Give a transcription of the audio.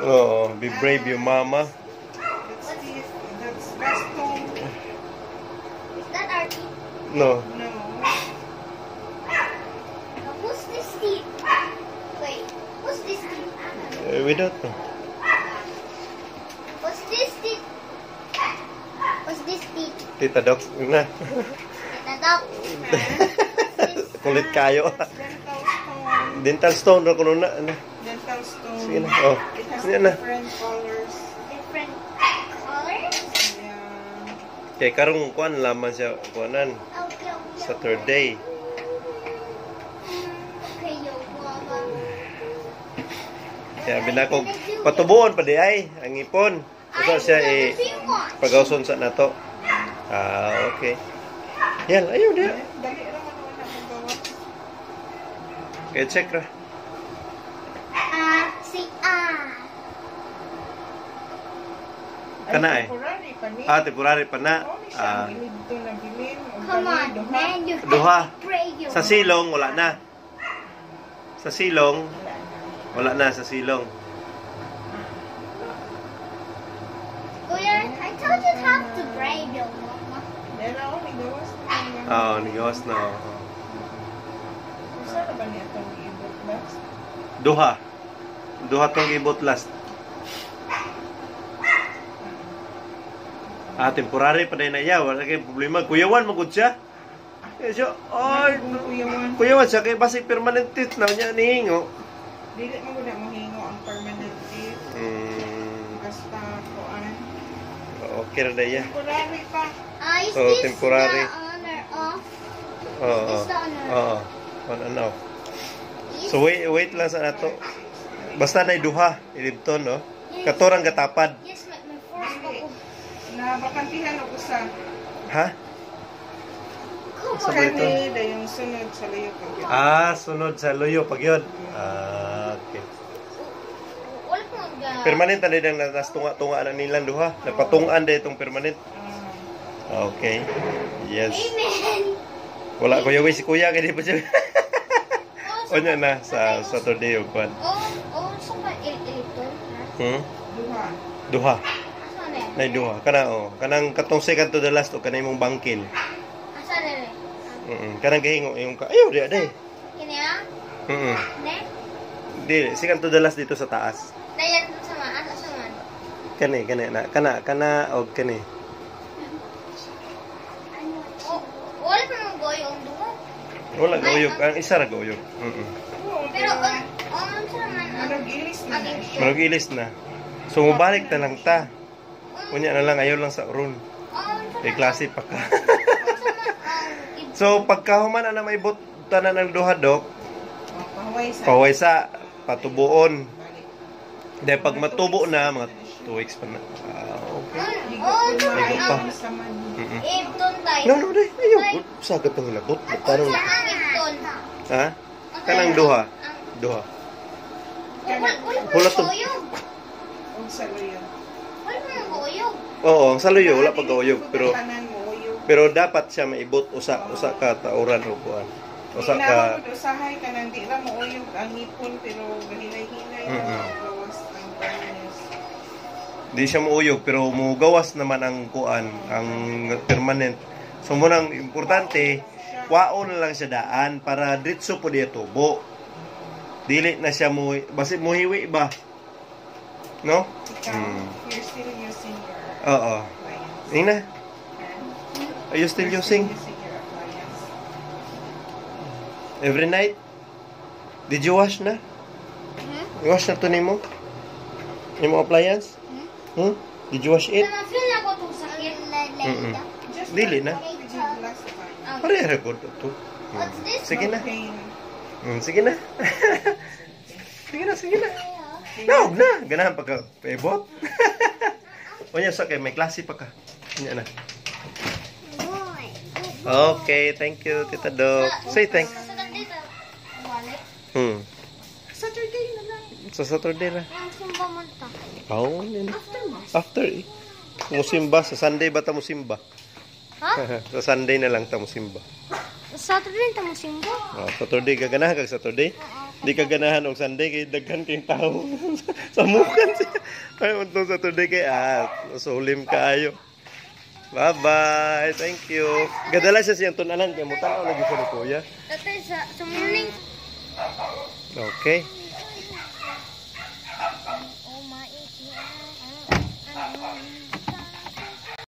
Oh, be brave, your mama. That's Gaston. Is that our teeth? No. No. Who's this teeth? Wait, who's this teeth? We don't know. What's this teeth? What's this teeth? Tita Doc, yun na. Tatak. Kulit kayo. Dental stone. Dental stone ra kuno na. Dental stone. Sige na. Oh. It has Sige na. different colors. Different colors? Yeah. Kay karong kuan laman siya kuanan Okay, Saturday. okay, yo, mama. Kaya binako patubuon pa di ay ang ipon. Usa siya pagawson sa nato. Ah, okay. Yan, ayo dia. Dali ra man wala mong gawas. Kaya check ra. Kana eh. Temporary pa ni. Temporary pa na. Oh, siya ang bilid to na bilin. Come on, man, you Duha. pray you. Sa silong wala na. Sa silong wala na sa silong. Kuya, I told you to have to brave your mama. Dala ko ni gawas na. Oh, nigawas na. Usa ra ba niya tong ibot box? Duha. Duha tong gibot last. Temporary pa din na iya. Wala kay problema. Kuyawan magud siya. Kaya siya, ay, Kuyawan. kuyawan siya kay basi permanent teeth na niya nihingo. Dili mo gud mo hingo ang permanent teeth. Basta kuan. Okay na iya. Temporary pa. Is Oh, this temporary. the on or off? Oo. Is the on or Oo. On and off. So wait lang sa nato. Basta na duha, ilibton no. Katorang gatapad. Yes, my first couple. Na bakantihan og usa. Ha? Come Sa on. Ito. Kani dayong sunod sa layo pag. Sunod sa luyo pag yun. Okay. Wala ko mag- Permanent na din ang tunga-tunga na nilang duha. Napatungaan din itong permanent. Okay. Yes. Amen. Wala ko yung si kuya kaya di pa siya. O niya na sa Saturday o kwan. So ba ito? Duha. Duha. Asa na? Nay duha. Kanang katong second to the last o kanay mong bangkil. Asa na? Kanang gahingo yung ayaw di aday. Kini ah? Ne? Di second to the last dito sa taas. Dayan sa man, asa sa man. Kani na kana og kani. Oh, wala pa mong goyong duha. Wala gauyog. Ang isa ra gauyog. Pero on sa man Marag ilis na na siya. Marag ilis na. So mubalik na lang ta. Kunya na lang ayaw lang sa urun. May klase pa ka. So pagkahuman na may ibot tanan ng duha dok, Pahuway sa. paway sa patubuon. Dahil pag matubo na mga 2 weeks pa na. Okay. Ligo pa. Ibton tayo. No, dai. Ayaw. Sagat ng hilabot. Tanong. Ibton. Ha? Kanang duha. Duha. Wala Wala pa to. mong goyong. Og sa layo. Wala pa mong goyong. Oo, ang saluyo wala pag gauyog pero Tanan mo uyog. pero dapat siya maibot usa ka tauran o kuan. Usa ka usahay ka nang di ra mo uyog ang ngipon pero gahinay-hinay na gawas ang permanent. di siya muuyog pero mugawas naman ang kuan, ang permanent. So munang importante, waon na lang siya daan para diretso po diya tubo. Dili na siya mo basi muhiwi ba? No? You're still using your Oo. appliance. Ina, are you still using your appliance. every night? Did you wash na? Wash na to nimo? Imo appliance? Did you wash it? Na-feel na ko itong sakit. Just Dili na. what we did last time. Pare record to. What's this? Sige na. Pain. Sige na. Sige na. No, na. Ganahan pa ka. Paibot. O niya, sa kay may klase pa ka. Yan na. Okay, thank you, Tita Doc. Say thanks. Saturday na lang. Sa Saturday na. Ang simba mo ta. Oo, yun. After eh. Musimba. Sa Sunday ba ta musimba? Ha? Sa Sunday na lang ta musimba. Saturday ta mo simba? Saturday, gaganahan kag Saturday? Oo. Di ka ganahan og Sunday kay daghan kay tao. Samukan siya. Ay untong sa today kay sulim kaayo. Bye-bye. Thank you. Gadala siya siyang tunanan kay mo tanaw lagi sa ni kuya. That is sa morning. Okay.